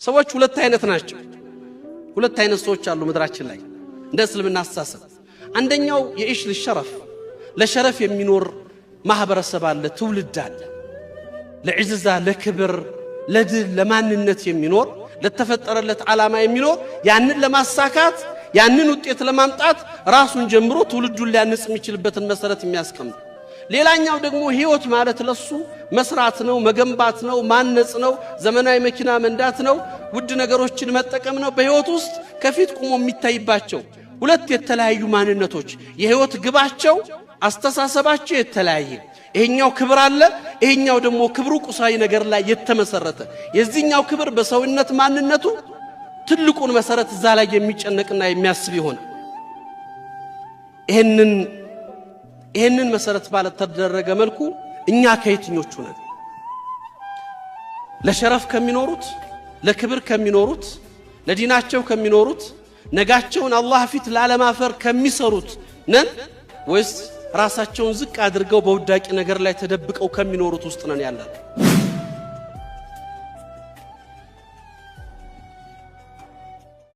ሰዎች ሁለት አይነት ናቸው። ሁለት አይነት ሰዎች አሉ ምድራችን ላይ እንደ እስልምና አስተሳሰብ። አንደኛው የኢሽ ለሸረፍ ለሸረፍ የሚኖር ማህበረሰብ አለ፣ ትውልድ አለ። ለዕዝዛ ለክብር ለድል ለማንነት የሚኖር ለተፈጠረለት ዓላማ የሚኖር ያንን ለማሳካት ያንን ውጤት ለማምጣት ራሱን ጀምሮ ትውልዱን ሊያንጽ የሚችልበትን መሰረት የሚያስቀምጥ። ሌላኛው ደግሞ ህይወት ማለት ለሱ መስራት ነው፣ መገንባት ነው፣ ማነጽ ነው፣ ዘመናዊ መኪና መንዳት ነው፣ ውድ ነገሮችን መጠቀም ነው። በህይወት ውስጥ ከፊት ቆሞ የሚታይባቸው ሁለት የተለያዩ ማንነቶች፣ የህይወት ግባቸው አስተሳሰባቸው የተለያየ። ይሄኛው ክብር አለ፣ ይሄኛው ደግሞ ክብሩ ቁሳዊ ነገር ላይ የተመሰረተ። የዚህኛው ክብር በሰውነት ማንነቱ ትልቁን መሰረት እዛ ላይ የሚጨነቅና የሚያስብ ይሆን። ይሄንን መሰረት ባለ ተደረገ መልኩ እኛ ከየትኞቹ ነን? ለሸረፍ ከሚኖሩት፣ ለክብር ከሚኖሩት፣ ለዲናቸው ከሚኖሩት፣ ነጋቸውን አላህ ፊት ላለማፈር ከሚሰሩት ነን ወይስ ራሳቸውን ዝቅ አድርገው በውዳቂ ነገር ላይ ተደብቀው ከሚኖሩት ውስጥ ነን ያለን?